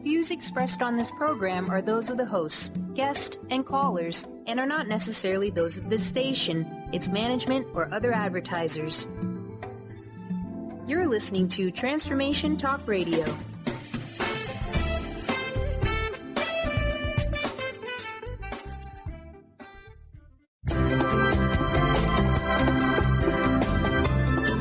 Views expressed on this program are those of the hosts, guests, and callers, and are not necessarily those of this station, its management, or other advertisers. You're listening to Transformation Talk Radio.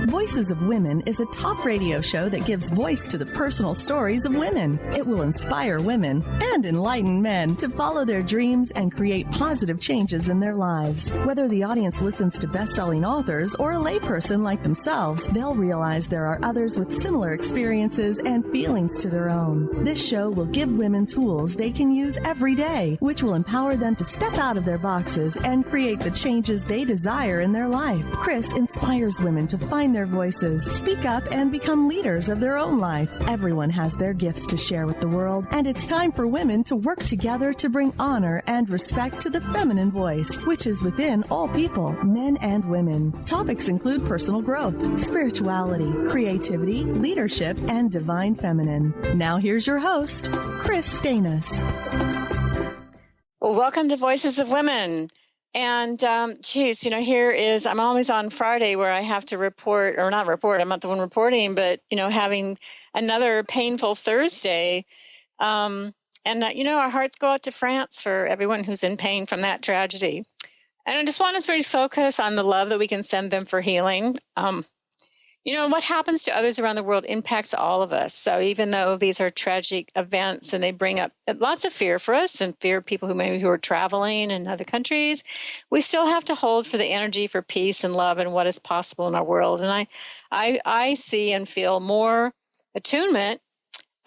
Voices of Women is a talk radio show that gives voice to the personal stories of women. It will inspire women and enlighten men to follow their dreams and create positive changes in their lives. Whether the audience listens to best-selling authors or a layperson like themselves, they'll realize there are others with similar experiences and feelings to their own. This show will give women tools they can use every day, which will empower them to step out of their boxes and create the changes they desire in their life. Kris inspires women to find their voices, speak up, and become leaders of their own life. Everyone has their gifts to share with the world, and it's time for women to work together to bring honor and respect to the feminine voice, which is within all people, men and women. Topics include personal growth, spirituality, creativity, leadership, and divine feminine. Now here's your host, Kris Steinnes. Well, welcome to Voices of Women. And, I'm always on Friday where I have to report, or not report, I'm not the one reporting, but, having another painful Thursday. Our hearts go out to France for everyone who's in pain from that tragedy. And I just want us to focus on the love that we can send them for healing. What happens to others around the world impacts all of us. So even though these are tragic events and they bring up lots of fear for us and fear of people who are traveling in other countries, we still have to hold for the energy for peace and love and what is possible in our world. And I see and feel more attunement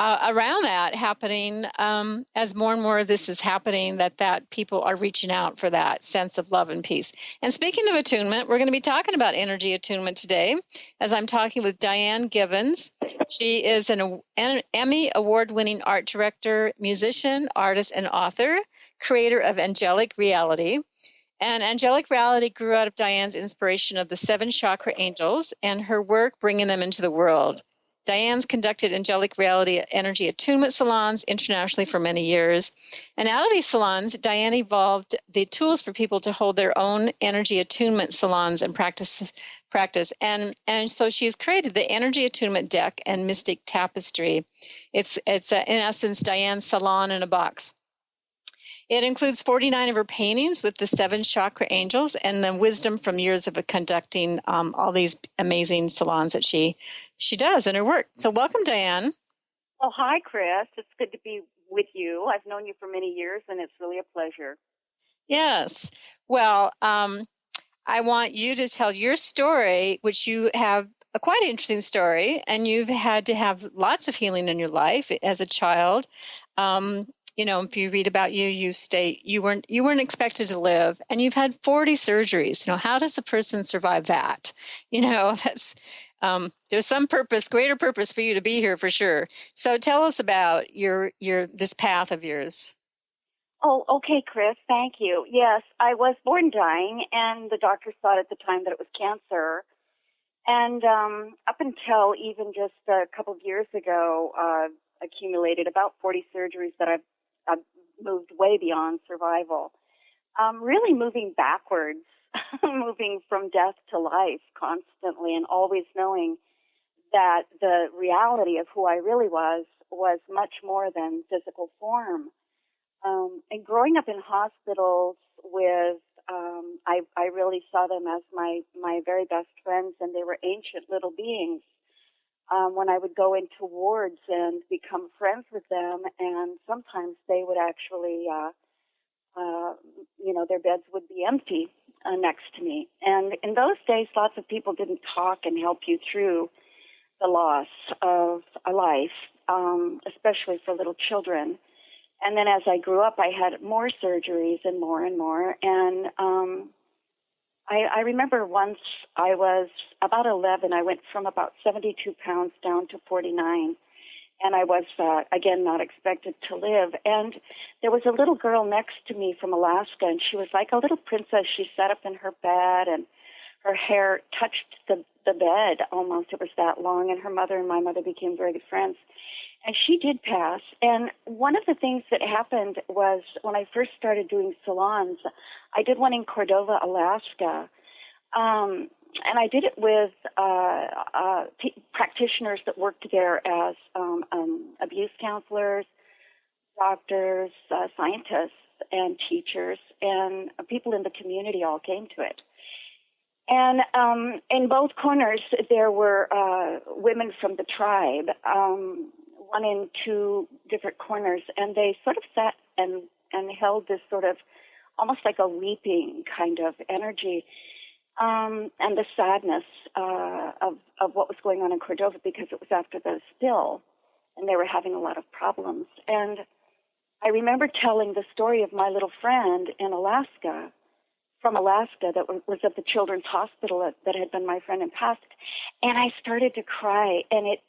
around that happening as more and more of this is happening, that people are reaching out for that sense of love and peace. And speaking of attunement, we're going to be talking about energy attunement today as I'm talking with Diane Givens. She is an Emmy award-winning art director, musician, artist, and author, creator of Angelic Reality. And Angelic Reality grew out of Diane's inspiration of the Seven Chakra Angels and her work bringing them into the world. Diane's conducted Angelic Reality energy attunement salons internationally for many years. And out of these salons, Diane evolved the tools for people to hold their own energy attunement salons and practice. And so she's created the energy attunement deck and mystic tapestry. It's in essence Diane's salon in a box. It includes 49 of her paintings with the Seven Chakra Angels and the wisdom from years of conducting all these amazing salons that she does in her work. So welcome, Diane. Well, hi, Kris. It's good to be with you. I've known you for many years, and it's really a pleasure. Yes. Well, I want you to tell your story, which you have a quite interesting story, and you've had to have lots of healing in your life as a child. If you read about you, you weren't expected to live, and you've had 40 surgeries. How does a person survive that? That's there's some purpose, greater purpose for you to be here for sure. So tell us about this path of yours. Oh, okay, Kris. Thank you. Yes, I was born dying, and the doctors thought at the time that it was cancer. And up until even just a couple of years ago, accumulated about 40 surgeries that I've moved way beyond survival. Really moving backwards, moving from death to life constantly, and always knowing that the reality of who I really was much more than physical form. And growing up in hospitals with, I really saw them as my very best friends, and they were ancient little beings. When I would go into wards and become friends with them, and sometimes they would actually, their beds would be empty next to me. And in those days, lots of people didn't talk and help you through the loss of a life, especially for little children. And then as I grew up, I had more surgeries and more. And I remember once I was about 11, I went from about 72 pounds down to 49. And I was, again, not expected to live. And there was a little girl next to me from Alaska, and she was like a little princess. She sat up in her bed, and her hair touched the bed almost. It was that long. And her mother and my mother became very good friends. And she did pass. And one of the things that happened was when I first started doing salons, I did one in Cordova, Alaska. And I did it with practitioners that worked there as abuse counselors, doctors, scientists, and teachers, and people in the community all came to it. And in both corners, there were women from the tribe, one in two different corners, and they sort of sat and held this sort of almost like a weeping kind of energy, and the sadness of what was going on in Cordova, because it was after the spill, and they were having a lot of problems. And I remember telling the story of my little friend in Alaska, from Alaska, that was at the Children's Hospital that had been my friend and passed, and I started to cry, and it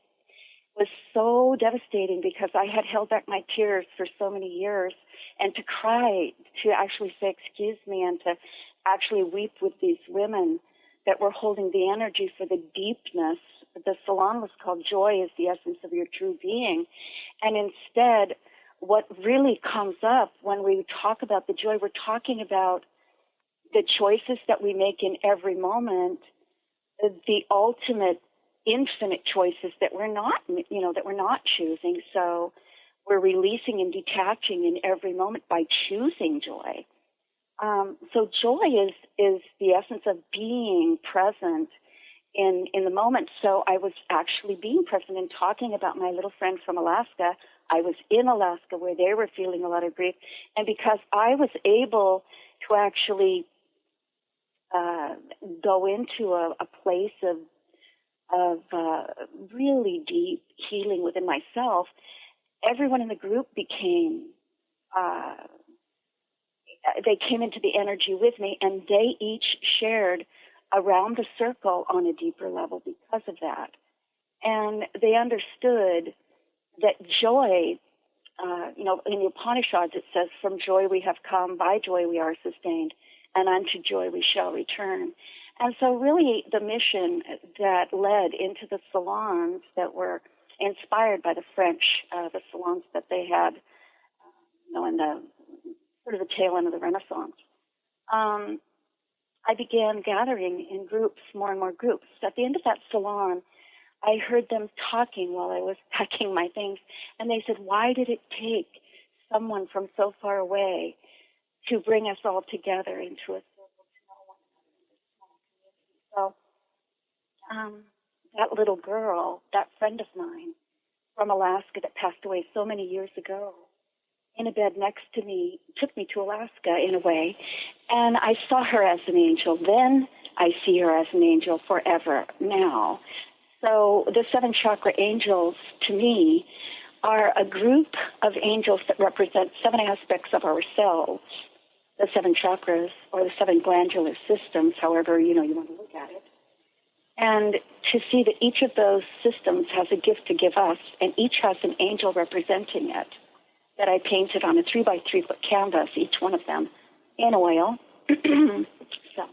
was so devastating because I had held back my tears for so many years, and to cry, to actually say excuse me, and to actually weep with these women that were holding the energy for the deepness. The salon was called Joy is the Essence of Your True Being, and instead, what really comes up when we talk about the joy, we're talking about the choices that we make in every moment, the ultimate infinite choices that we're not choosing. So we're releasing and detaching in every moment by choosing joy. So joy is the essence of being present in the moment. So I was actually being present and talking about my little friend from Alaska. I was in Alaska where they were feeling a lot of grief. And because I was able to actually go into a place of really deep healing within myself, everyone in the group became, they came into the energy with me, and they each shared around the circle on a deeper level because of that. And they understood that joy, in the Upanishads it says, from joy we have come, by joy we are sustained, and unto joy we shall return. And so really the mission that led into the salons that were inspired by the French, the salons that they had, in the sort of the tail end of the Renaissance, I began gathering in groups, more and more groups. At the end of that salon, I heard them talking while I was packing my things, and they said, why did it take someone from so far away to bring us all together into a circle to know one another in this small community? So that little girl, that friend of mine from Alaska that passed away so many years ago, in a bed next to me, took me to Alaska in a way, and I saw her as an angel. Then I see her as an angel forever now. So the Seven Chakra Angels, to me, are a group of angels that represent seven aspects of ourselves, the seven chakras, or the seven glandular systems, however you want to look at it. And to see that each of those systems has a gift to give us, and each has an angel representing it, that I painted on a 3x3 foot canvas, each one of them, in oil. So.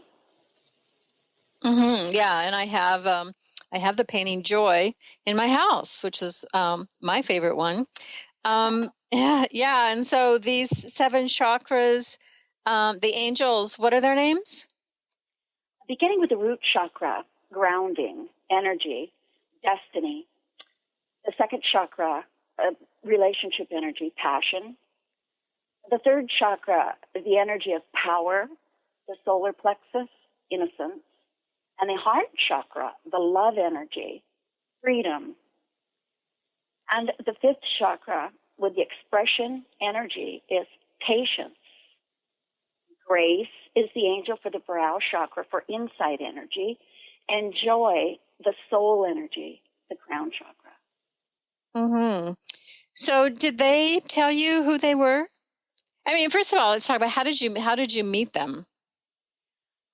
Yeah, and I have the painting Joy in my house, which is my favorite one. And so these seven chakras, the angels, what are their names? Beginning with the root chakra, grounding, energy, destiny. The second chakra, relationship energy, passion. The third chakra is the energy of power, the solar plexus, innocence. And the heart chakra, the love energy, freedom. And the fifth chakra, with the expression energy, is patience. Grace is the angel for the brow chakra, for insight energy. And joy, the soul energy, the crown chakra. Mm-hmm. So did they tell you who they were? I mean, first of all, let's talk about how did you meet them?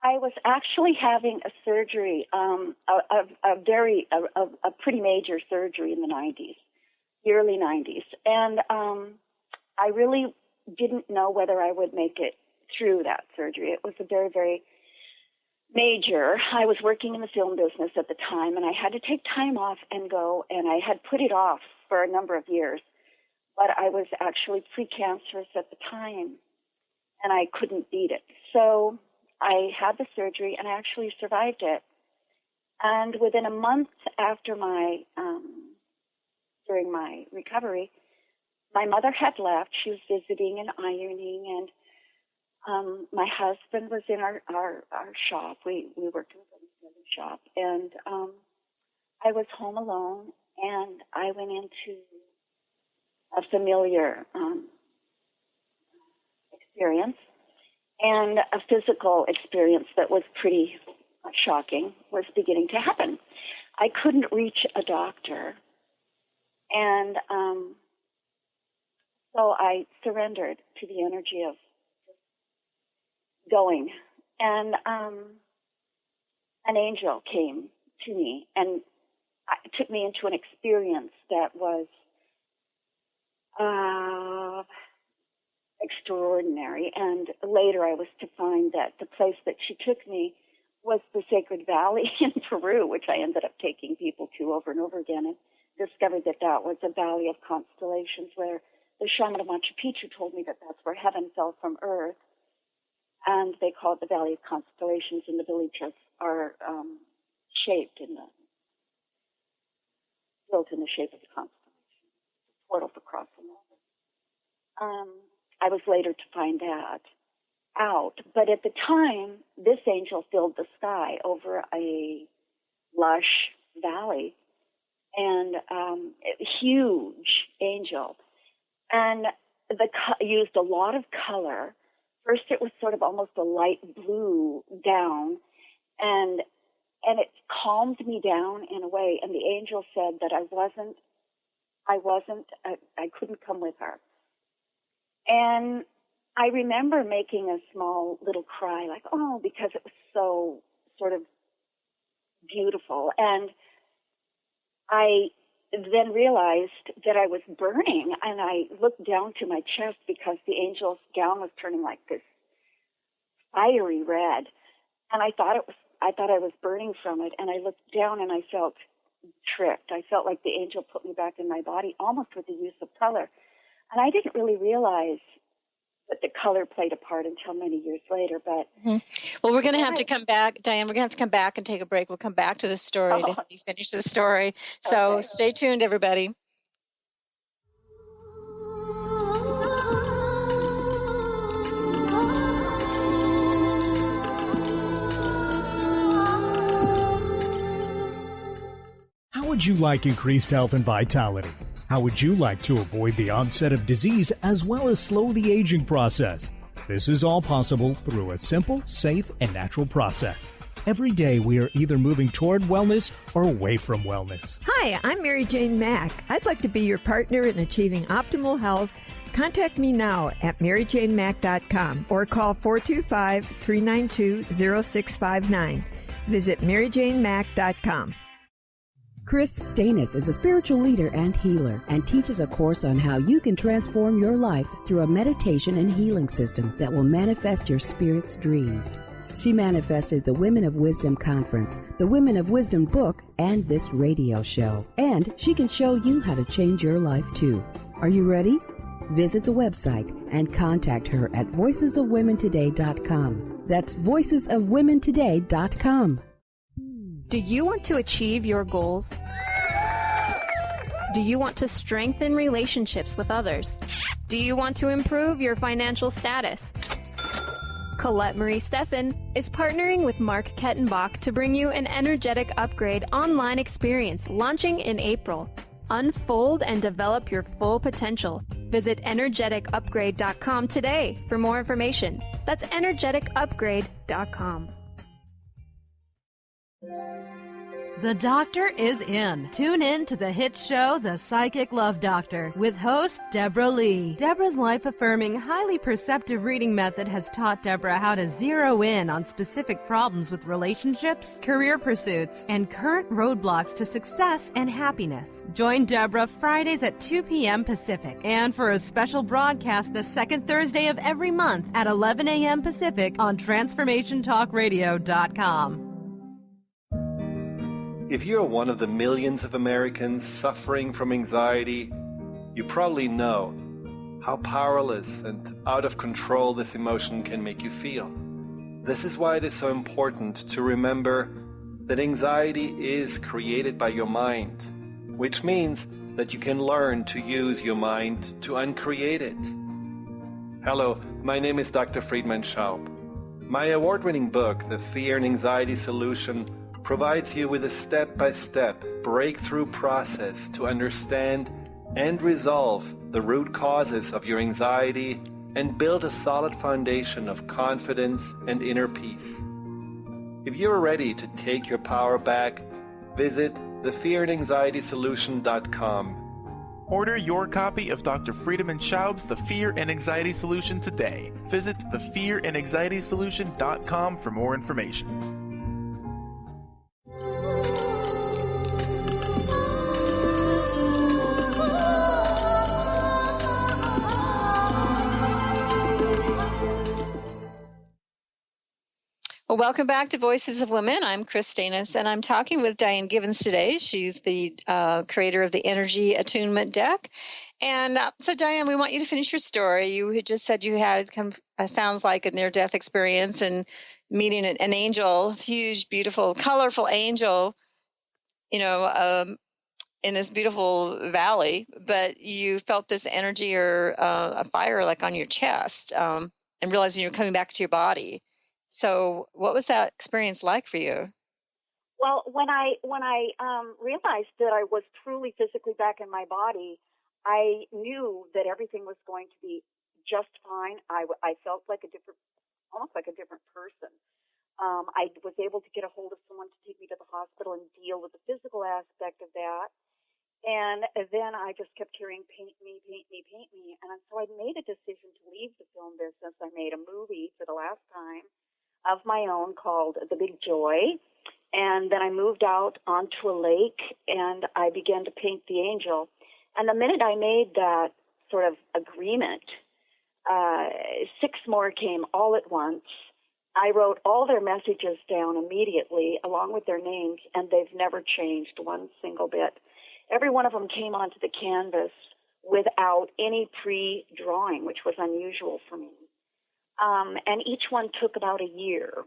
I was actually having a surgery, a pretty major surgery in the 90s, the early 90s. And I really didn't know whether I would make it through that surgery. It was a very, very, major. I was working in the film business at the time, and I had to take time off and go, and I had put it off for a number of years. But I was actually precancerous at the time, and I couldn't beat it. So I had the surgery, and I actually survived it. And within a month after during my recovery, my mother had left. She was visiting and ironing, and my husband was in our shop. We worked in a shop, and I was home alone, and I went into a familiar experience and a physical experience that was pretty shocking was beginning to happen. I couldn't reach a doctor, and so I surrendered to the energy of going. And an angel came to me and took me into an experience that was extraordinary. And later I was to find that the place that she took me was the Sacred Valley in Peru, which I ended up taking people to over and over again, and discovered that that was a valley of constellations where the shaman of Machu Picchu told me that that's where heaven fell from earth. And they call it the Valley of Constellations, and the villages are built in the shape of the constellation, portals across the water. I was later to find that out, but at the time, this angel filled the sky over a lush valley, and a huge angel, and used a lot of color. First, it was sort of almost a light blue down, and it calmed me down in a way. And the angel said that I couldn't come with her. And I remember making a small little cry, like, oh, because it was so sort of beautiful. And I then realized that I was burning, and I looked down to my chest because the angel's gown was turning like this fiery red, and I thought I was burning from it. And I looked down and I felt tricked. I felt like the angel put me back in my body, almost with the use of color. And I didn't really realize that the color played a part until many years later. But Well, we're going to have to come back, Diane. We're going to have to come back and take a break. We'll come back to the story to have you finish the story. So Stay tuned, everybody. How would you like increased health and vitality? How would you like to avoid the onset of disease as well as slow the aging process? This is all possible through a simple, safe, and natural process. Every day we are either moving toward wellness or away from wellness. Hi, I'm Mary Jane Mack. I'd like to be your partner in achieving optimal health. Contact me now at maryjanemack.com or call 425-392-0659. Visit maryjanemack.com. Kris Steinnes is a spiritual leader and healer and teaches a course on how you can transform your life through a meditation and healing system that will manifest your spirit's dreams. She manifested the Women of Wisdom Conference, the Women of Wisdom book, and this radio show. And she can show you how to change your life too. Are you ready? Visit the website and contact her at voicesofwomentoday.com. That's voicesofwomentoday.com. Do you want to achieve your goals? Do you want to strengthen relationships with others? Do you want to improve your financial status? Colette Marie Steffen is partnering with Mark Kettenbach to bring you an energetic upgrade online experience launching in April. Unfold and develop your full potential. Visit energeticupgrade.com today for more information. That's energeticupgrade.com. The Doctor is in. Tune in to the hit show, The Psychic Love Doctor, with host Deborah Lee. Deborah's life-affirming, highly perceptive reading method has taught Deborah how to zero in on specific problems with relationships, career pursuits, and current roadblocks to success and happiness. Join Deborah Fridays at 2 p.m. Pacific, and for a special broadcast the second Thursday of every month at 11 a.m. Pacific on TransformationTalkRadio.com. If you're one of the millions of Americans suffering from anxiety, you probably know how powerless and out of control this emotion can make you feel. This is why it is so important to remember that anxiety is created by your mind, which means that you can learn to use your mind to uncreate it. Hello, my name is Dr. Friedemann Schaub. My award-winning book, The Fear and Anxiety Solution, provides you with a step-by-step breakthrough process to understand and resolve the root causes of your anxiety and build a solid foundation of confidence and inner peace. If you're ready to take your power back, visit thefearandanxietysolution.com. Order your copy of Dr. Friedemann Schaub's The Fear and Anxiety Solution today. Visit thefearandanxietysolution.com for more information. Well, welcome back to Voices of Women. I'm Kris Steinnes, and I'm talking with Diane Givens today. She's the creator of the Energy Attunement deck. And so, Diane, we want you to finish your story. You had just said you had sounds like a near-death experience and meeting an angel, huge, beautiful, colorful angel, in this beautiful valley. But you felt this energy or a fire like on your chest and realizing you were coming back to your body. So what was that experience like for you? Well, when I realized that I was truly physically back in my body, I knew that everything was going to be just fine. I felt like almost like a different person. I was able to get a hold of someone to take me to the hospital and deal with the physical aspect of that. And then I just kept hearing, paint me, paint me, paint me. And so I made a decision to leave the film business. I made a movie for the last time of my own called The Big Joy. And then I moved out onto a lake and I began to paint the angel. And the minute I made that sort of agreement, 6 more came all at once. I wrote all their messages down immediately along with their names, and they've never changed one single bit. Every one of them came onto the canvas without any pre-drawing, which was unusual for me. And each one took about a year.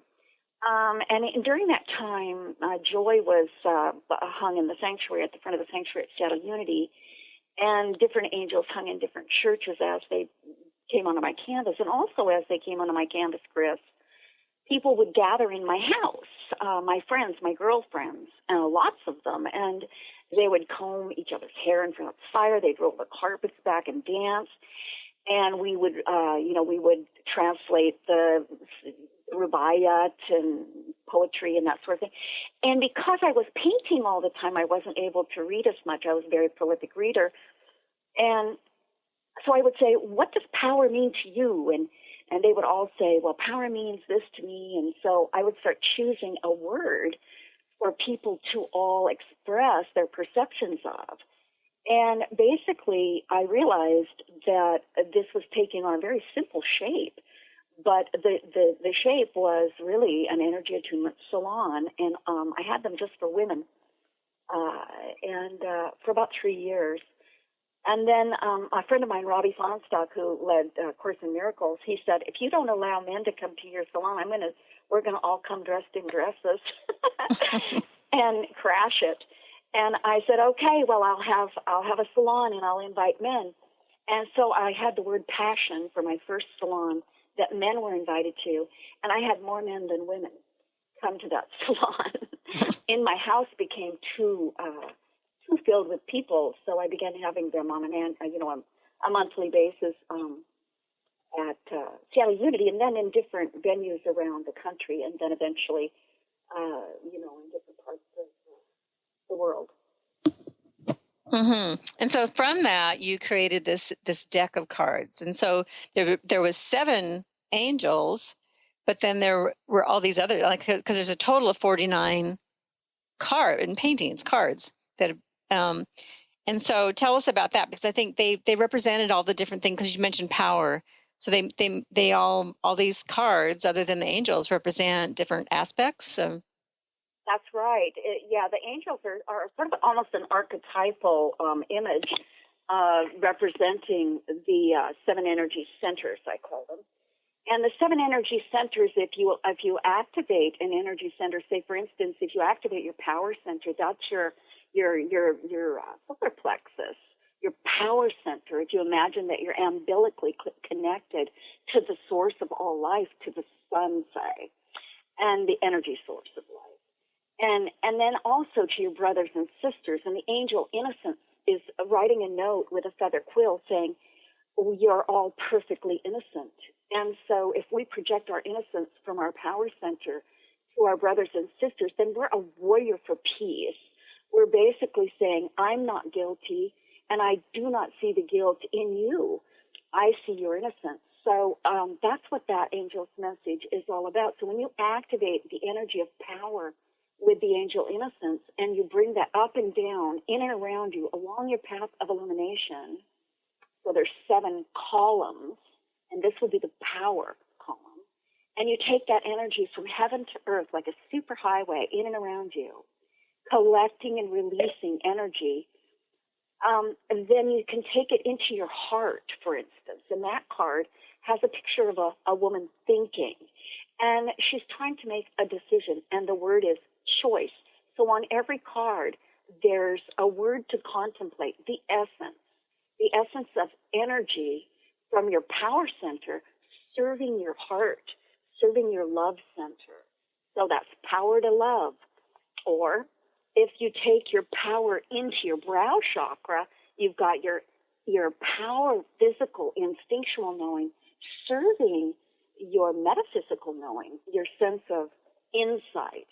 And during that time, Joy was hung in the sanctuary, at the front of the sanctuary at Seattle Unity, and different angels hung in different churches as they came onto my canvas. And also as they came onto my canvas, Kris, people would gather in my house, my friends, my girlfriends, lots of them, and they would comb each other's hair in front of the fire. They'd roll the carpets back and dance. And we would, we would translate the rubaiyat and poetry and that sort of thing. And because I was painting all the time, I wasn't able to read as much. I was a very prolific reader. And so I would say, what does power mean to you? And they would all say, well, power means this to me. And so I would start choosing a word for people to all express their perceptions of. And basically, I realized that this was taking on a very simple shape, but the shape was really an energy attunement salon, and I had them just for women, and for about 3 years. And then a friend of mine, Robbie Fonstock, who led Course in Miracles, he said, if you don't allow men to come to your salon, we're gonna all come dressed in dresses and crash it. And I said, okay, well, I'll have a salon and I'll invite men. And so I had the word passion for my first salon that men were invited to, and I had more men than women come to that salon. And my house became too filled with people, so I began having them on a monthly basis at Seattle Unity, and then in different venues around the country, and then eventually, in different parts of the world. Mm-hmm. And so from that, you created this deck of cards. And so there was 7 angels, but then there were all these other, like, because there's a total of 49 cards that. And so tell us about that, because I think they represented all the different things, because you mentioned power. So they all these cards, other than the angels, represent different aspects. That's right. The angels are sort of almost an archetypal image representing the 7 energy centers, I call them. And the 7 energy centers, if you activate an energy center, say for instance, if you activate your power center, that's your solar plexus, your power center. If you imagine that you're umbilically connected to the source of all life, to the sun, say, and the energy source of life. And then also to your brothers and sisters. And the angel Innocence is writing a note with a feather quill saying, you're all perfectly innocent. And so if we project our innocence from our power center to our brothers and sisters, then we're a warrior for peace. We're basically saying, I'm not guilty, and I do not see the guilt in you. I see your innocence. So that's what that angel's message is all about. So when you activate the energy of power with the angel Innocence, and you bring that up and down, in and around you, along your path of illumination, so there's 7 columns, and this will be the power column, and you take that energy from heaven to earth like a superhighway in and around you, collecting and releasing energy, and then you can take it into your heart, for instance, and that card has a picture of a woman thinking, and she's trying to make a decision, and the word is choice. So on every card, there's a word to contemplate, the essence of energy from your power center, serving your heart, serving your love center. So that's power to love. Or if you take your power into your brow chakra, you've got your power, physical, instinctual knowing, serving your metaphysical knowing, your sense of insight.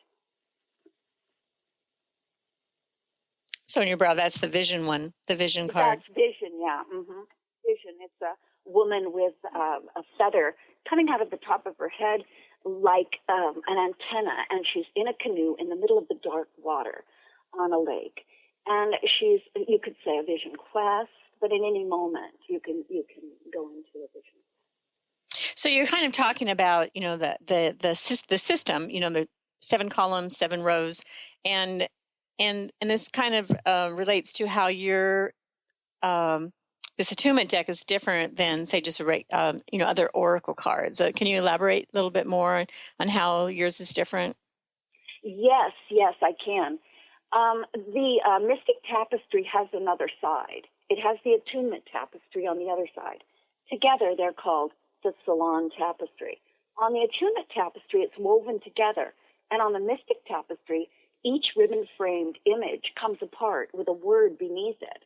So in your brow, that's the vision one, the vision card. That's vision, yeah. Mm-hmm. Vision. It's a woman with a feather coming out of the top of her head like an antenna, and she's in a canoe in the middle of the dark water on a lake. And she's, you could say, a vision quest, but in any moment you can go into a vision. So you're kind of talking about, the system, the 7 columns, 7 rows, and this kind of relates to how your this attunement deck is different than, say, just other oracle cards. Can you elaborate a little bit more on how yours is different? Yes, I can. The Mystic Tapestry has another side. It has the Attunement Tapestry on the other side. Together, they're called the Salons Tapestry. On the Attunement Tapestry, it's woven together. And on the Mystic Tapestry, each ribbon-framed image comes apart with a word beneath it.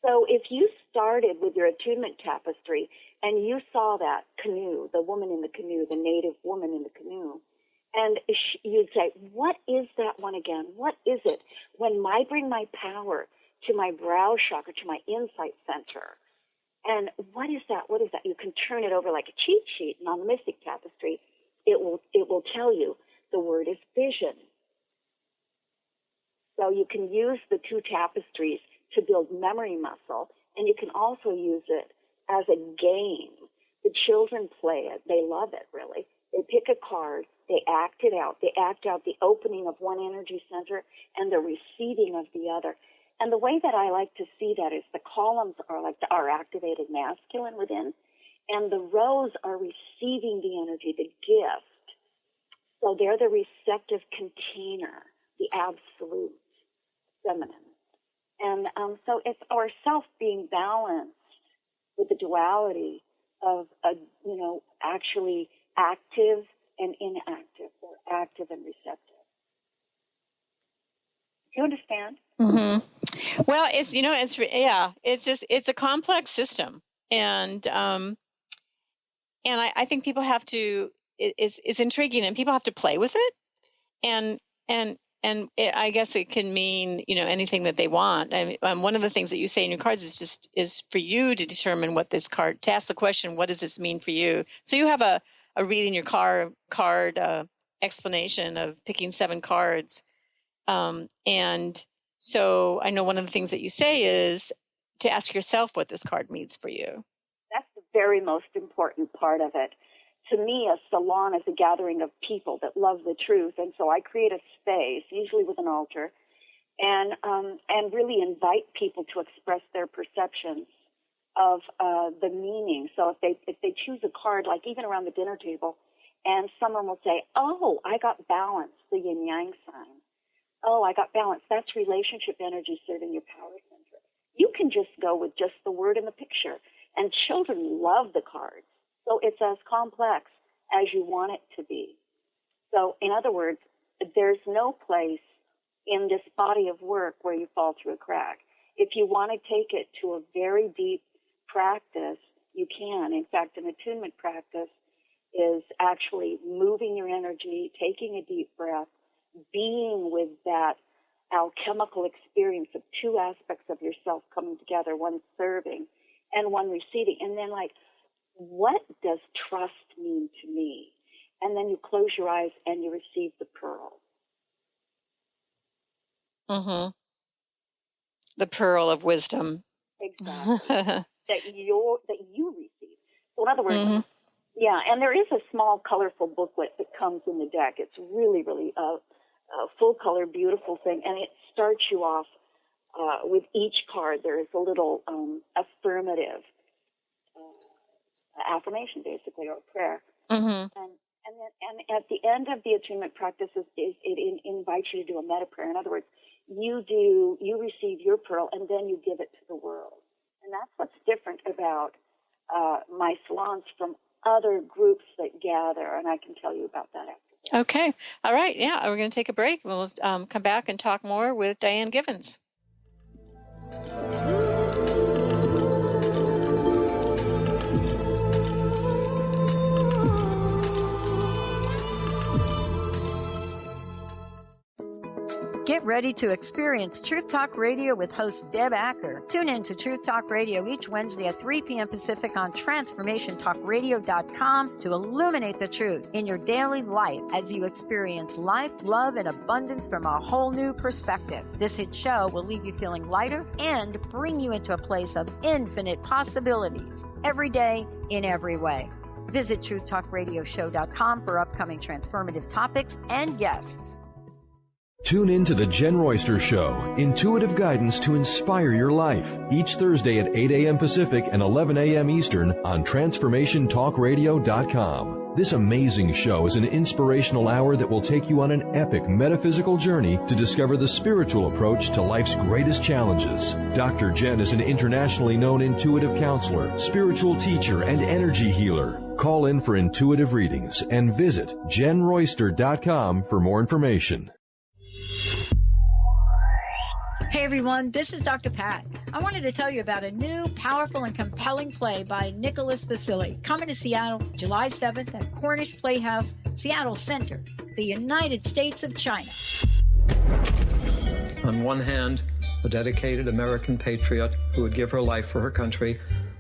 So if you started with your Attunement Tapestry and you saw that canoe, the woman in the canoe, the native woman in the canoe, and you'd say, what is that one again? What is it? When I bring my power to my brow chakra, to my insight center, and what is that? What is that? You can turn it over like a cheat sheet, and on the Mystic Tapestry, it will tell you the word is vision. So you can use the 2 tapestries to build memory muscle, and you can also use it as a game. The children play it. They love it, really. They pick a card. They act it out. They act out the opening of one energy center and the receiving of the other. And the way that I like to see that is the columns are like our activated masculine within, and the rows are receiving the energy, the gift. So they're the receptive container, the absolute feminine. And so it's our self being balanced with the duality of, actually active and inactive, or active and receptive. Do you understand? Mm-hmm. Well, it's a complex system, and I think people have to. It's intriguing, and people have to play with it, and I guess it can mean, anything that they want. I mean, one of the things that you say in your cards is for you to determine what this card, to ask the question, what does this mean for you? So you have a read in your card explanation of picking 7 cards. And so I know one of the things that you say is to ask yourself what this card means for you. That's the very most important part of it. To me, a salon is a gathering of people that love the truth, and so I create a space, usually with an altar, and really invite people to express their perceptions of the meaning. So if they choose a card, like even around the dinner table, and someone will say, "Oh, I got balance," the yin yang sign. "Oh, I got balance." That's relationship energy serving your power center. You can just go with just the word in the picture, and children love the cards. So it's as complex as you want it to be. So in other words, there's no place in this body of work where you fall through a crack. If you want to take it to a very deep practice, you can. In fact, an attunement practice is actually moving your energy, taking a deep breath, being with that alchemical experience of 2 aspects of yourself coming together, one serving and one receiving. And then what does trust mean to me? And then you close your eyes and you receive the pearl. Mm-hmm. The pearl of wisdom. Exactly. that you receive. So in other words, yeah, and there is a small colorful booklet that comes in the deck. It's really, really a full color, beautiful thing. And it starts you off with each card. There is a little affirmative affirmation, basically, or prayer. And at the end of the attunement practices, it invites you to do a meta prayer. In other words, you receive your pearl and then you give it to the world. And that's what's different about my salons from other groups that gather, and I can tell you about that after that. Okay. All right. Yeah, we're going to take a break. We'll come back and talk more with Diane Givens. Get ready to experience Truth Talk Radio with host Deb Acker. Tune in to Truth Talk Radio each Wednesday at 3 p.m. Pacific on TransformationTalkRadio.com to illuminate the truth in your daily life as you experience life, love, and abundance from a whole new perspective. This hit show will leave you feeling lighter and bring you into a place of infinite possibilities every day in every way. Visit TruthTalkRadioshow.com for upcoming transformative topics and guests. Tune in to The Jen Royster Show, intuitive guidance to inspire your life, each Thursday at 8 a.m. Pacific and 11 a.m. Eastern on TransformationTalkRadio.com. This amazing show is an inspirational hour that will take you on an epic metaphysical journey to discover the spiritual approach to life's greatest challenges. Dr. Jen is an internationally known intuitive counselor, spiritual teacher, and energy healer. Call in for intuitive readings and visit JenRoyster.com for more information. Hey everyone, this is Dr. Pat. I wanted to tell you about a new, powerful, and compelling play by Nicholas Vasily, coming to Seattle July 7th at Cornish Playhouse, Seattle Center, the United States of China. On one hand, a dedicated American patriot who would give her life for her country.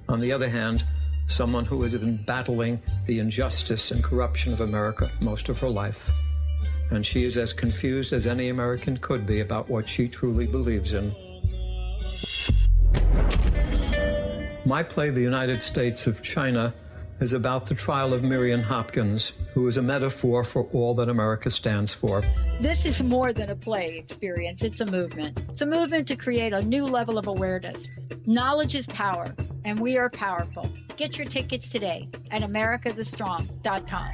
On the other hand, someone who has been battling the injustice and corruption of America most of her life. And she is as confused as any American could be about what she truly believes in. My play, The United States of China, is about the trial of Miriam Hopkins, who is a metaphor for all that America stands for. This is more than a play experience. It's a movement. It's a movement to create a new level of awareness. Knowledge is power, and we are powerful. Get your tickets today at americathestrong.com.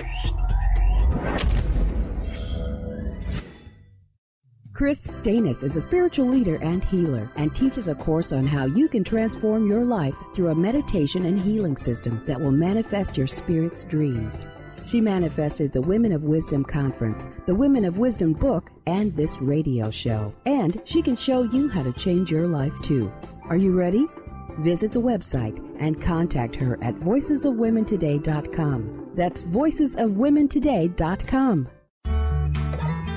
Kris Steinnes is a spiritual leader and healer and teaches a course on how you can transform your life through a meditation and healing system that will manifest your spirit's dreams. She manifested the Women of Wisdom Conference, the Women of Wisdom book, and this radio show. And she can show you how to change your life too. Are you ready? Visit the website and contact her at voicesofwomentoday.com. That's voicesofwomentoday.com.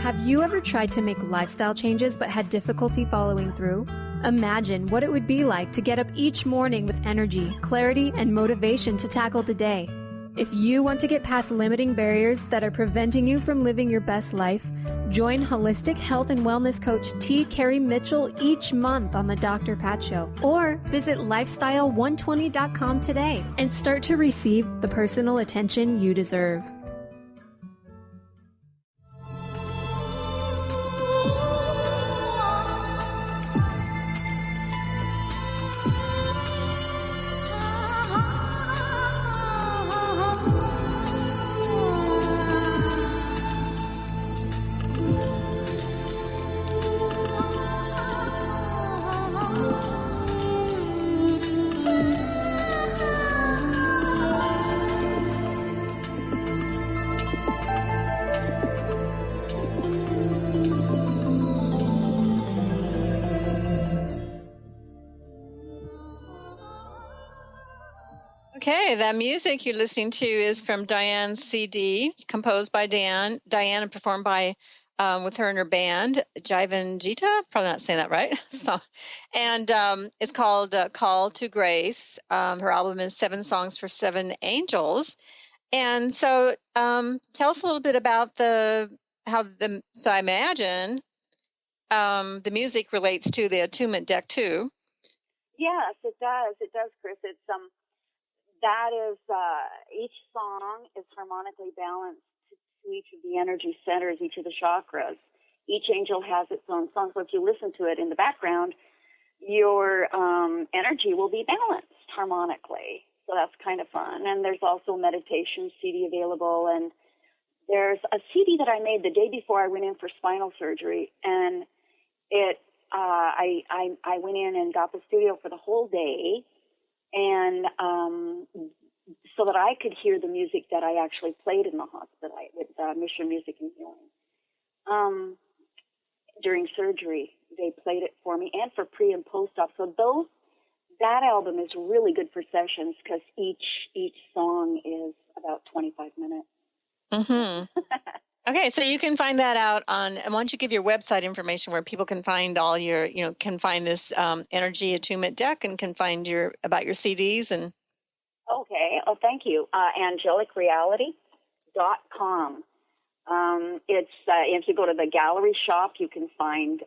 Have you ever tried to make lifestyle changes but had difficulty following through? Imagine what it would be like to get up each morning with energy, clarity, and motivation to tackle the day. If you want to get past limiting barriers that are preventing you from living your best life, join holistic health and wellness coach T. Carrie Mitchell each month on the Dr. Pat Show, or visit lifestyle120.com today and start to receive the personal attention you deserve. Okay, that music you're listening to is from Diane's CD, composed by Diane and performed by with her and her band, Jivanjita. Probably not saying that right. So, and it's called Call to Grace. Her album is 7 Songs for Seven Angels. And so, tell us a little bit about so I imagine the music relates to the Attunement deck too. Yes, it does. It does, Kris. It's that is each song is harmonically balanced to each of the energy centers, each of the chakras. Each angel has its own song. So if you listen to it in the background, your energy will be balanced harmonically. So that's kind of fun. And there's also a meditation CD available. And there's a CD that I made the day before I went in for spinal surgery. And I went in and got the studio for the whole day. And so that I could hear the music that I actually played in the hospital with Mission Music and Healing. During surgery, they played it for me, and for pre and post-op. So that album is really good for sessions because each song is about 25 minutes. Mm-hmm. Okay, so you can find that out and why don't you give your website information where people can find all your, can find this energy attunement deck and can find about your CDs and. Okay. Oh, thank you. AngelicReality.com. It's if you go to the gallery shop, you can find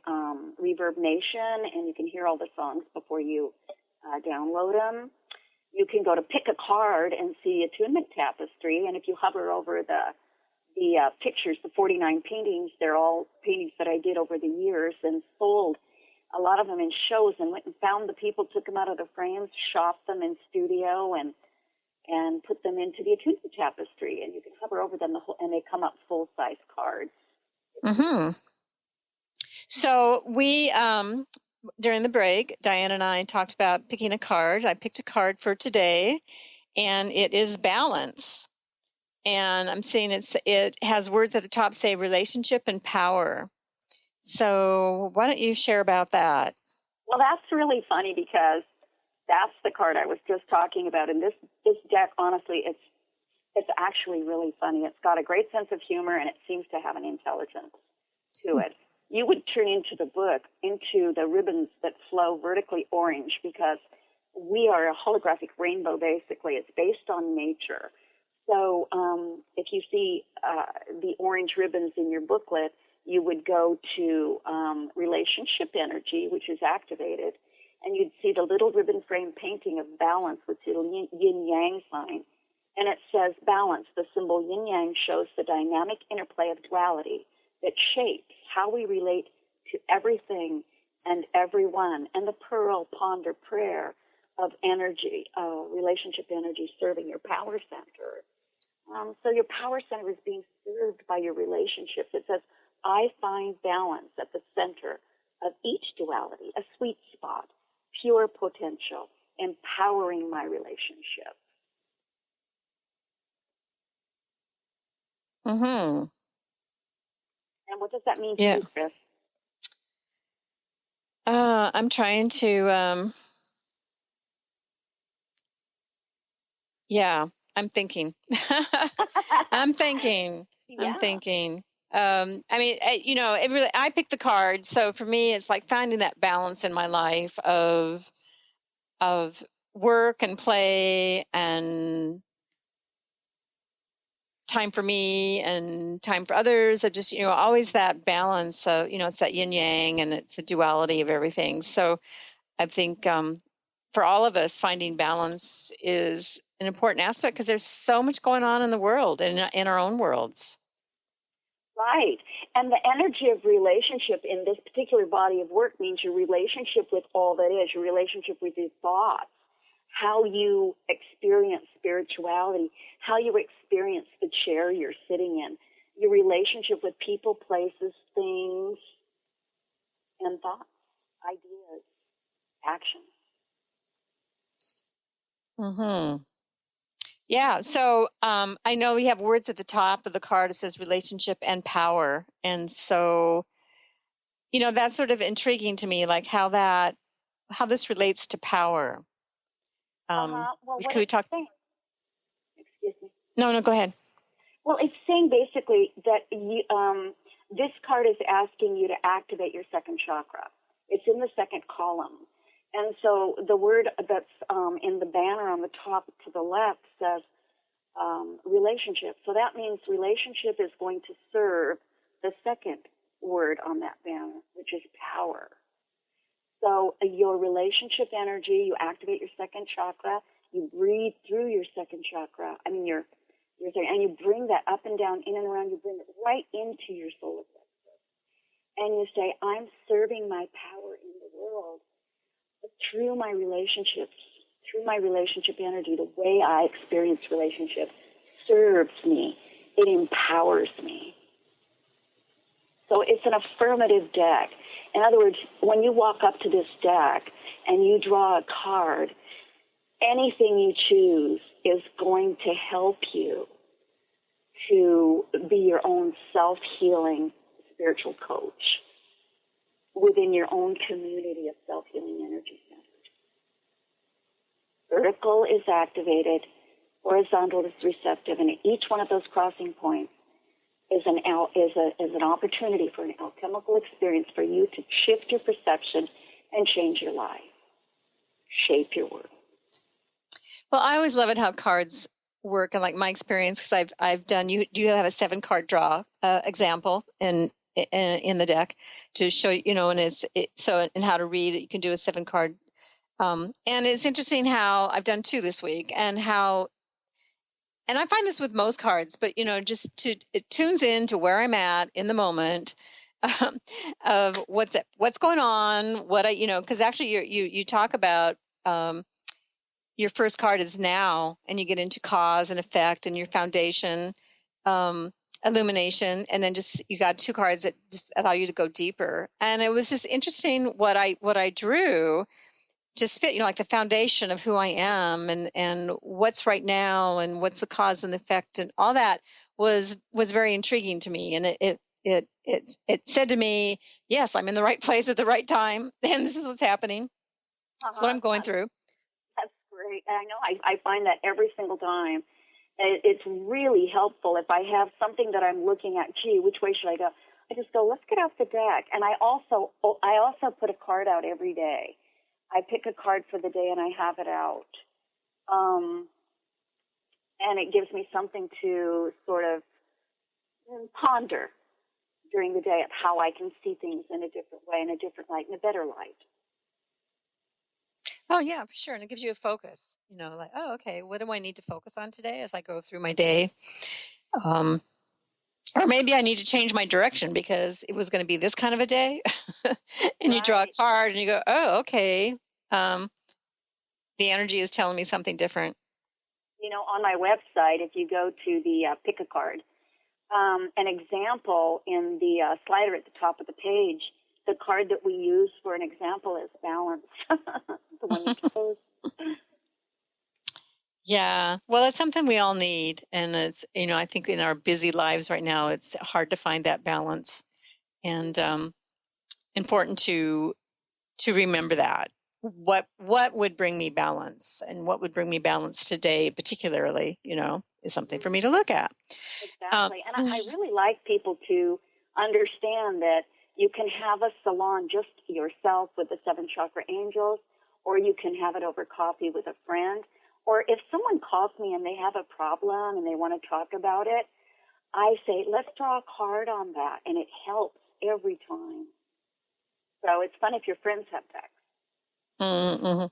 Reverb Nation, and you can hear all the songs before you download them. You can go to pick a card and see Attunement Tapestry, and if you hover over the pictures, the 49 paintings, they're all paintings that I did over the years and sold a lot of them in shows and went and found the people, took them out of the frames, shopped them in studio and put them into the Attunement Tapestry. And you can hover over them and they come up full-size cards. Mm-hmm. So we, during the break, Diane and I talked about picking a card. I picked a card for today, and it is balance. And I'm seeing it has words at the top say relationship and power. So why don't you share about that? Well, that's really funny because that's the card I was just talking about. And this deck, honestly, it's actually really funny. It's got a great sense of humor, and it seems to have an intelligence to it. You would turn into the book, into the ribbons that flow vertically orange because we are a holographic rainbow, basically. It's based on nature. So if you see the orange ribbons in your booklet, you would go to relationship energy, which is activated, and you'd see the little ribbon frame painting of balance with the yin-yang sign. And it says balance. The symbol yin-yang shows the dynamic interplay of duality that shapes how we relate to everything and everyone. And the pearl ponder prayer of energy, relationship energy serving your power center. So your power center is being served by your relationships. It says, I find balance at the center of each duality, a sweet spot, pure potential, empowering my relationship. Mm-hmm. And what does that mean to you, Kris? I'm trying to, I'm thinking. I'm thinking. I pick the cards. So for me, it's like finding that balance in my life of work and play and time for me and time for others. I just, always that balance. So, it's that yin yang and it's the duality of everything. So I think for all of us, finding balance is an important aspect because there's so much going on in the world and in our own worlds. Right. And the energy of relationship in this particular body of work means your relationship with all that is, your relationship with your thoughts, how you experience spirituality, how you experience the chair you're sitting in, your relationship with people, places, things, and thoughts, ideas, actions. Mm-hmm. Yeah. So I know we have words at the top of the card. It says relationship and power. And so, that's sort of intriguing to me, like how this relates to power. Well, Can we talk? Excuse me. No, go ahead. Well, it's saying basically that this card is asking you to activate your second chakra. It's in the second column. And so the word that's in the banner on the top to the left says relationship. So that means relationship is going to serve the second word on that banner, which is power. So your relationship energy, you activate your second chakra, you breathe through your second chakra. And you bring that up and down, in and around, you bring it right into your solar plexus. And you say, I'm serving my power in the world through my relationships, through my relationship energy. The way I experience relationships serves me. It empowers me. So it's an affirmative deck. In other words, when you walk up to this deck and you draw a card, anything you choose is going to help you to be your own self-healing spiritual coach within your own community of self-healing energy centers. Vertical is activated, horizontal is receptive, and each one of those crossing points is an opportunity for an alchemical experience for you to shift your perception and change your life, shape your world. Well, I always love it how cards work, and like my experience, because I've done. You have a 7-card draw example in the deck to show and how to read it. You can do a 7-card, and it's interesting how I've done 2 this week, and I find this with most cards, but it tunes in to where I'm at in the moment of what's going on, because actually you talk about your first card is now, and you get into cause and effect and your foundation, illumination, and then just you got 2 cards that just allow you to go deeper. And it was just interesting what I drew just fit, like the foundation of who I am and what's right now and what's the cause and effect and all that was very intriguing to me. And it said to me, yes, I'm in the right place at the right time, and this is what's happening. That's what I'm going through. That's great. I know I find that every single time. It's really helpful if I have something that I'm looking at, gee, which way should I go? I just go, let's get off the deck. And I also put a card out every day. I pick a card for the day and I have it out. And it gives me something to sort of ponder during the day of how I can see things in a different way, in a different light, in a better light. Oh, yeah, for sure. And it gives you a focus, like, oh, okay, what do I need to focus on today as I go through my day? Or maybe I need to change my direction because it was going to be this kind of a day. And you draw a card and you go, oh, okay. The energy is telling me something different. On my website, if you go to the pick a card, an example in the slider at the top of the page, the card that we use for an example is balance. The one you chose. Yeah. Well, it's something we all need. And it's, I think in our busy lives right now, it's hard to find that balance, and important to remember that. What would bring me balance, and what would bring me balance today, particularly, is something for me to look at. Exactly. And I really like people to understand that you can have a salon just yourself with the Seven Chakra Angels, or you can have it over coffee with a friend. Or if someone calls me and they have a problem and they want to talk about it, I say, let's draw a card on that, and it helps every time. So it's fun if your friends have sex. Mm-hmm.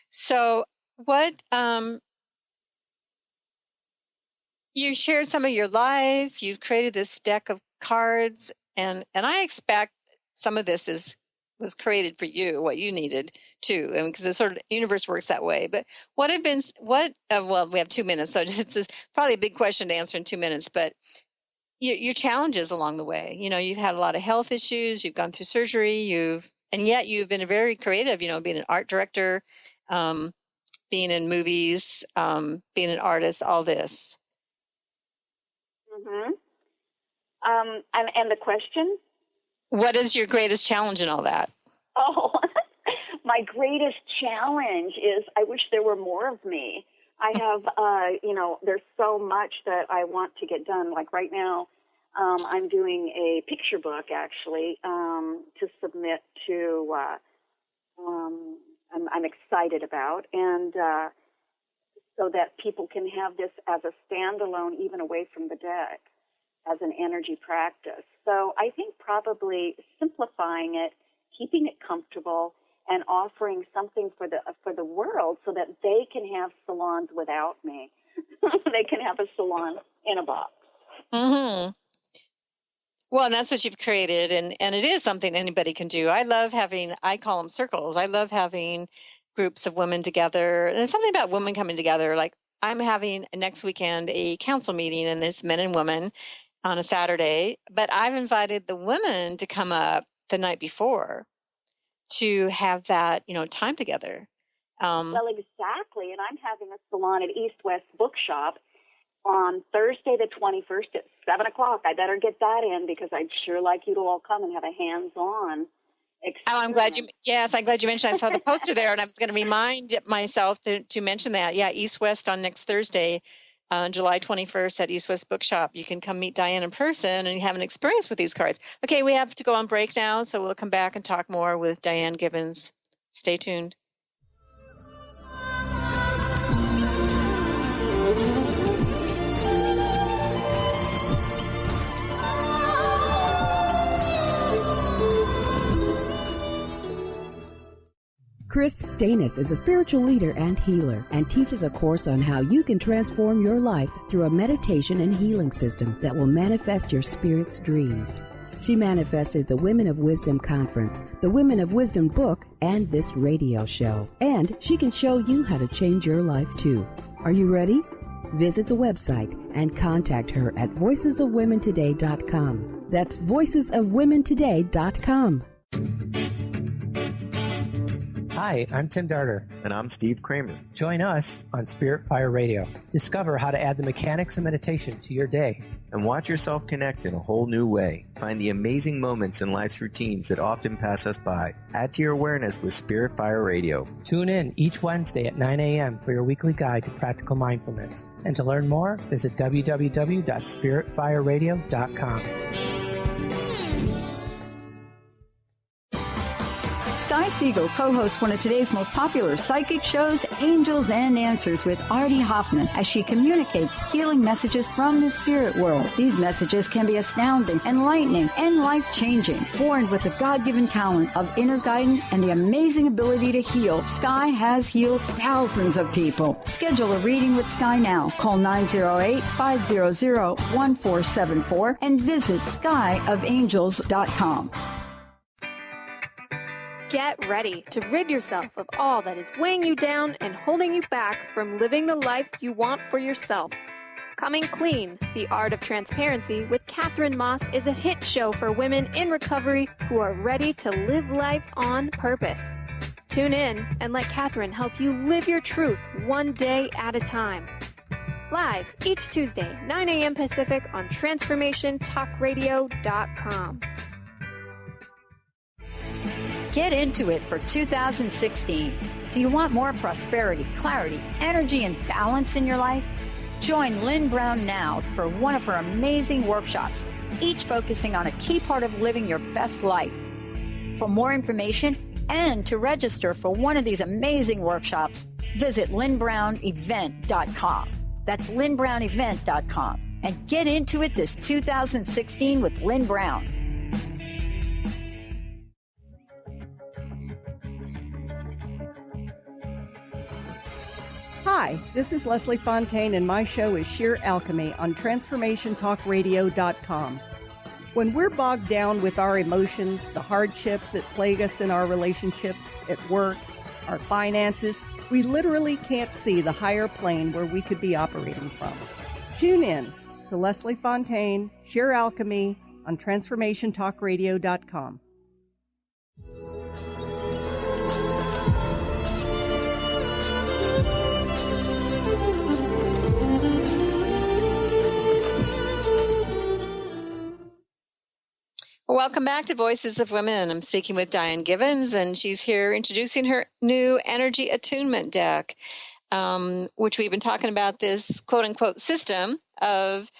So what, you shared some of your life, you've created this deck of cards, and I expect some of this was created for you, what you needed too, and because the sort of universe works that way. But what have been, well, we have 2 minutes, so it's probably a big question to answer in 2 minutes, but your challenges along the way. You've had a lot of health issues, you've gone through surgery, and yet you've been very creative, being an art director, being in movies, being an artist, all this. Mm-hmm. And the question? What is your greatest challenge in all that? Oh, my greatest challenge is I wish there were more of me. I have, there's so much that I want to get done. Like right now, I'm doing a picture book, actually, to submit to, I'm excited about, and so that people can have this as a standalone, even away from the deck, as an energy practice. So I think probably simplifying it, keeping it comfortable, and offering something for the world so that they can have salons without me. They can have a salon in a box. Mm-hmm. Well, and that's what you've created, and it is something anybody can do. I call them circles. I love having groups of women together. And there's something about women coming together. Like I'm having next weekend a council meeting, and it's men and women on a Saturday, but I've invited the women to come up the night before to have that, time together. Well, exactly. And I'm having a salon at East-West Bookshop on Thursday the 21st at 7 o'clock. I better get that in because I'd sure like you to all come and have a hands-on experience. Oh, I'm glad you mentioned. I saw the poster there, and I was going to remind myself to mention that. Yeah, East-West on next Thursday, July 21st at East-West Bookshop. You can come meet Diane in person and have an experience with these cards. Okay, we have to go on break now, so we'll come back and talk more with Diane Gibbons. Stay tuned. Kris Steinnes is a spiritual leader and healer and teaches a course on how you can transform your life through a meditation and healing system that will manifest your spirit's dreams. She manifested the Women of Wisdom Conference, the Women of Wisdom book, and this radio show. And she can show you how to change your life too. Are you ready? Visit the website and contact her at voicesofwomentoday.com. That's voicesofwomentoday.com. Hi, I'm Tim Darter. And I'm Steve Kramer. Join us on Spirit Fire Radio. Discover how to add the mechanics of meditation to your day. And watch yourself connect in a whole new way. Find the amazing moments in life's routines that often pass us by. Add to your awareness with Spirit Fire Radio. Tune in each Wednesday at 9 a.m. for your weekly guide to practical mindfulness. And to learn more, visit www.spiritfireradio.com. Sky Siegel co-hosts one of today's most popular psychic shows, Angels and Answers, with Artie Hoffman, as she communicates healing messages from the spirit world. These messages can be astounding, enlightening, and life-changing. Born with the God-given talent of inner guidance and the amazing ability to heal, Sky has healed thousands of people. Schedule a reading with Sky now. Call 908-500-1474 and visit skyofangels.com. Get ready to rid yourself of all that is weighing you down and holding you back from living the life you want for yourself. Coming Clean, The Art of Transparency with Catherine Moss is a hit show for women in recovery who are ready to live life on purpose. Tune in and let Catherine help you live your truth one day at a time. Live each Tuesday, 9 a.m. Pacific on TransformationTalkRadio.com. Get into it for 2016. Do you want more prosperity, clarity, energy, and balance in your life? Join Lynn Brown now for one of her amazing workshops, each focusing on a key part of living your best life. For more information and to register for one of these amazing workshops, visit lynnbrownevent.com. That's lynnbrownevent.com. And get into it this 2016 with Lynn Brown. Hi, this is Leslie Fontaine, and my show is Sheer Alchemy on TransformationTalkRadio.com. When we're bogged down with our emotions, the hardships that plague us in our relationships, at work, our finances, we literally can't see the higher plane where we could be operating from. Tune in to Leslie Fontaine, Sheer Alchemy on TransformationTalkRadio.com. Welcome back to Voices of Women. I'm speaking with Diane Givens, and she's here introducing her new Energy Attunement deck, which we've been talking about this quote-unquote system of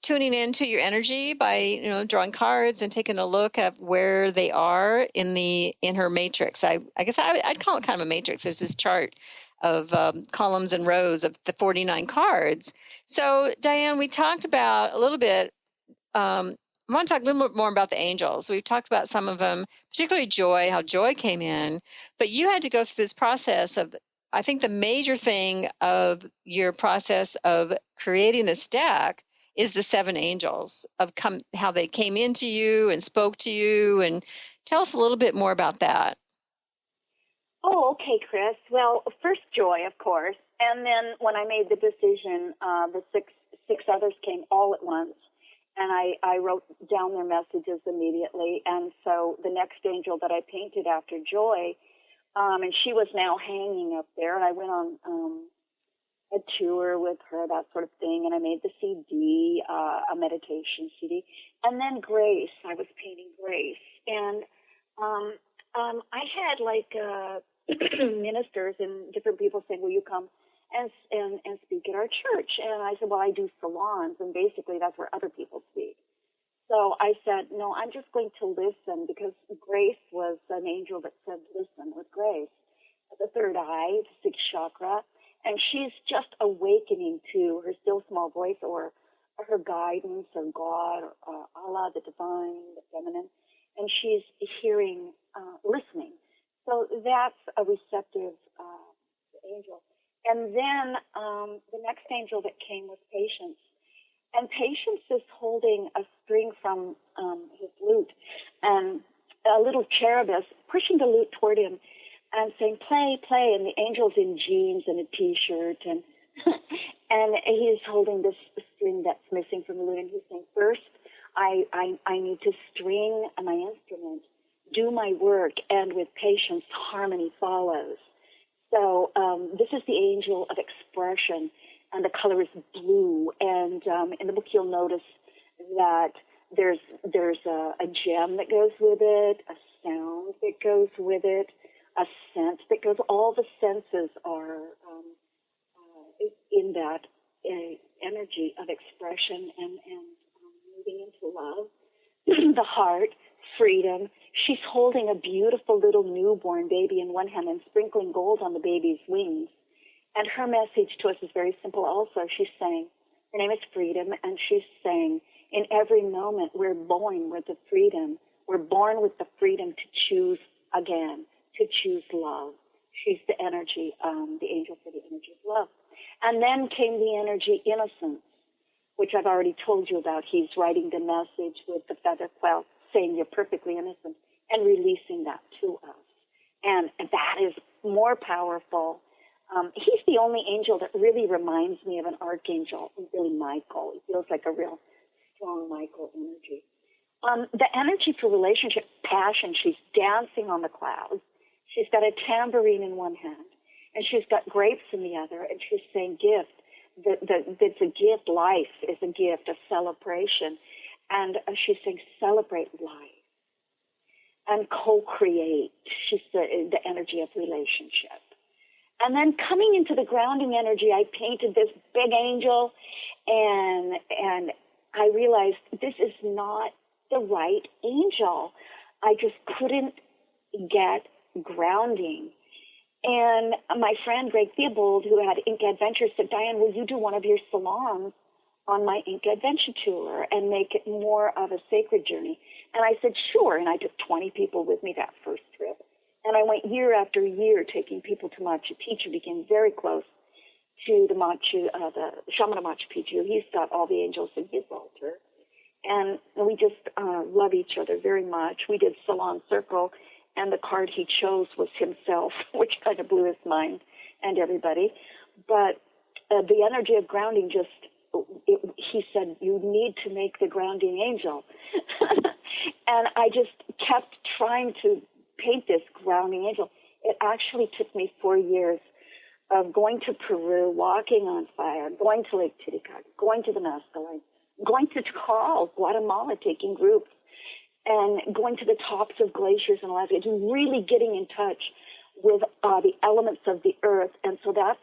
tuning into your energy by drawing cards and taking a look at where they are in her matrix. I guess I'd call it kind of a matrix. There's this chart of columns and rows of the 49 cards. So, Diane, we talked about a little bit. I want to talk a little bit more about the angels. We've talked about some of them, particularly joy, how joy came in. But you had to go through this process of, I think the major thing of your process of creating this deck is the seven angels, how they came into you and spoke to you. And tell us a little bit more about that. Oh, okay, Kris. Well, first joy, of course. And then when I made the decision, the six others came all at once. And I wrote down their messages immediately. And so the next angel that I painted after Joy, and she was now hanging up there, and I went on a tour with her, that sort of thing, and I made the CD, a meditation CD. And then Grace, I was painting Grace. And I had ministers and different people saying, will you come and speak at our church? And I said, well, I do salons, and basically that's where other people speak. So I said, no, I'm just going to listen, because Grace was an angel that said, listen with Grace. The third eye, the sixth chakra, and she's just awakening to her still small voice, or her guidance, or God, or Allah, the divine, the feminine, and she's hearing, listening. So that's a receptive angel. And then the next angel that came was Patience. And Patience is holding a string from his lute, and a little cherub is pushing the lute toward him and saying, play, play. And the angel's in jeans and a T-shirt, and and he's holding this string that's missing from the lute, and he's saying, first, I need to string my instrument, do my work, and with patience, harmony follows. So this is the angel of expression, and the color is blue. And in the book, you'll notice that there's a gem that goes with it, a sound that goes with it, a scent that goes. All the senses are in that energy of expression and moving into love. The heart, freedom. She's holding a beautiful little newborn baby in one hand and sprinkling gold on the baby's wings. And her message to us is very simple also. She's saying, her name is Freedom, and she's saying, in every moment we're born with the freedom. We're born with the freedom to choose again, to choose love. She's the energy, the angel for the energy of love. And then came the energy innocence, which I've already told you about. He's writing the message with the feather quill, saying you're perfectly innocent, and releasing that to us. And that is more powerful. He's the only angel that really reminds me of an archangel, really Michael. He feels like a real strong Michael energy. The energy for relationship, passion, she's dancing on the clouds. She's got a tambourine in one hand, and she's got grapes in the other, and she's saying gift. It's a gift. Life is a gift, a celebration. And she's saying, celebrate life. and co-create. She said the energy of relationship. And then coming into the grounding energy, I painted this big angel, and I realized this is not the right angel. I just couldn't get grounding. And my friend Greg Theobald, who had Ink Adventures, said, Diane, will you do one of your salons on my Ink Adventure tour and make it more of a sacred journey? And I said, sure. And I took 20 people with me that first trip. And I went year after year taking people to Machu Picchu, became very close to the shaman of Machu Picchu. He's got all the angels in his altar. And we just love each other very much. We did Salon Circle, and the card he chose was himself, which kind of blew his mind and everybody. But the energy of grounding he said, you need to make the grounding angel. And I just kept trying to paint this grounding angel. It actually took me 4 years of going to Peru, walking on fire, going to Lake Titicaca, going to the Nazca Line, going to Tikal, Guatemala, taking groups, and going to the tops of glaciers in Alaska, just really getting in touch with the elements of the earth. And so that's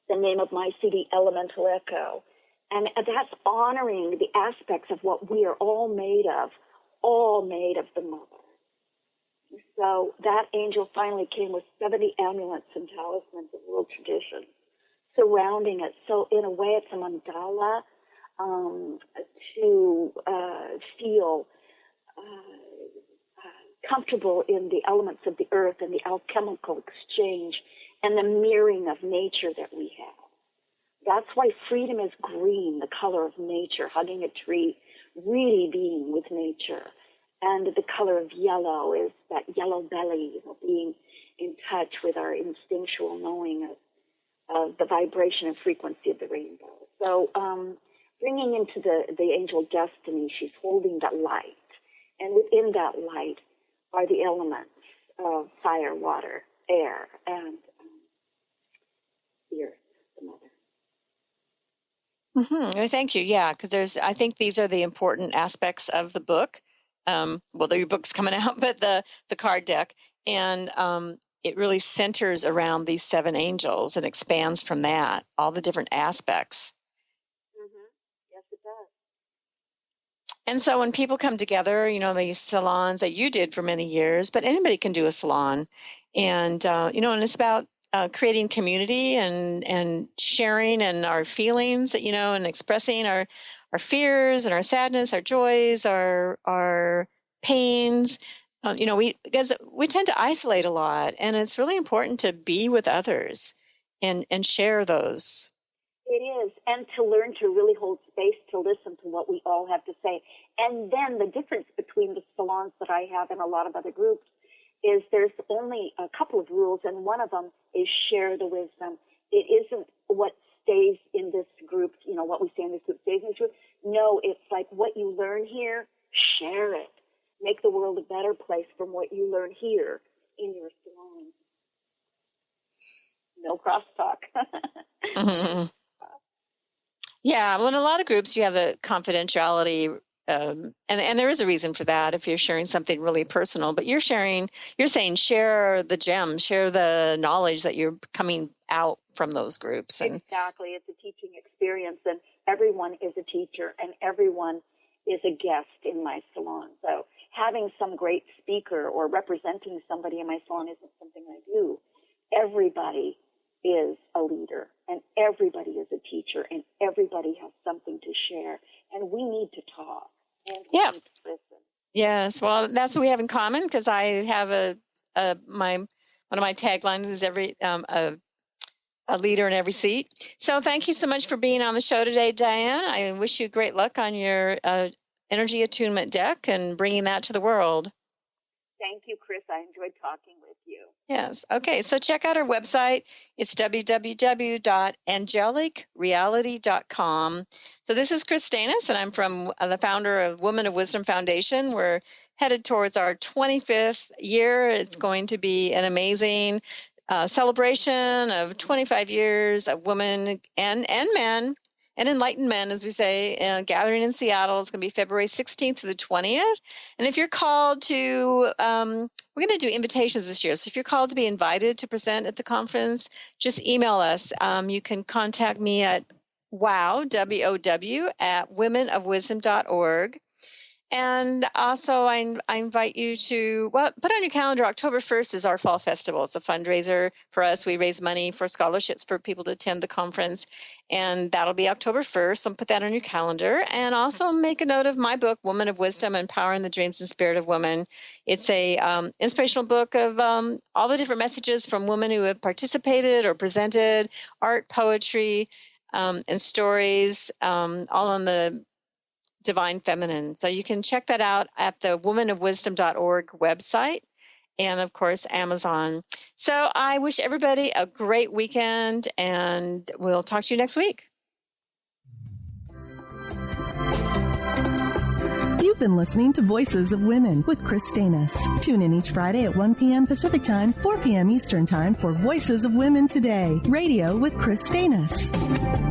the name of my CD, Elemental Echo. And that's honoring the aspects of what we are all made of the mother. So that angel finally came with 70 amulets and talismans of world tradition surrounding it. So in a way, it's a mandala to feel comfortable in the elements of the earth and the alchemical exchange and the mirroring of nature that we have. That's why freedom is green, the color of nature, hugging a tree, really being with nature. And the color of yellow is that yellow belly, being in touch with our instinctual knowing of the vibration and frequency of the rainbow. So bringing into the angel destiny, she's holding that light. And within that light are the elements of fire, water, air, and the earth, the mother. Mm-hmm. Thank you. Yeah, because I think these are the important aspects of the book. Your book's coming out, but the card deck, and it really centers around these 7 angels and expands from that, all the different aspects. Mm-hmm. Yes, it does. And so when people come together, these salons that you did for many years, but anybody can do a salon, and and it's about creating community and sharing and our feelings, and expressing our fears and our sadness, our joys, our pains. Because we tend to isolate a lot, and it's really important to be with others and share those. It is, and to learn to really hold space to listen to what we all have to say. And then the difference between the salons that I have and a lot of other groups is there's only a couple of rules, and one of them is share the wisdom. It isn't what stays in this group, what we say in this group stays in this group. No, it's like what you learn here, share it. Make the world a better place from what you learn here in your salon. No crosstalk. Mm-hmm. Yeah, well, in a lot of groups, you have the confidentiality, and there is a reason for that if you're sharing something really personal. But you're saying share the gems, share the knowledge that you're coming out from those groups. And exactly, it's a teaching experience, and everyone is a teacher, and everyone is a guest in my salon. So having some great speaker or representing somebody in my salon isn't something I do. Everybody is a leader, and everybody is a teacher, and everybody has something to share, and we need to talk, and we need to listen. Yes, well, that's what we have in common, because I have one of my taglines is a leader in every seat. So thank you so much for being on the show today, Diane. I wish you great luck on your energy attunement deck and bringing that to the world. Thank you, Kris. I enjoyed talking with you. Yes. Okay. So check out our website. It's www.angelicreality.com. So this is Kris Steinnes, and I'm from the founder of Women of Wisdom Foundation. We're headed towards our 25th year. It's going to be an amazing celebration of 25 years of women and men and Enlightened Men, as we say, gathering in Seattle. It's going to be February 16th to the 20th. And if you're called to, we're going to do invitations this year. So if you're called to be invited to present at the conference, just email us. You can contact me at WOW, at womenofwisdom.org. And also, I invite you to put on your calendar. October 1st is our fall festival. It's a fundraiser for us. We raise money for scholarships for people to attend the conference, and that'll be October 1st. So put that on your calendar. And also make a note of my book, Woman of Wisdom, Empowering the Dreams and Spirit of Women. It's a inspirational book of all the different messages from women who have participated or presented, art, poetry, and stories, all on the Divine Feminine. So you can check that out at the womanofwisdom.org website and, of course, Amazon. So I wish everybody a great weekend, and we'll talk to you next week. You've been listening to Voices of Women with Kris Steinnes. Tune in each Friday at 1 p.m. Pacific Time, 4 p.m. Eastern Time for Voices of Women Today, radio with Kris Steinnes.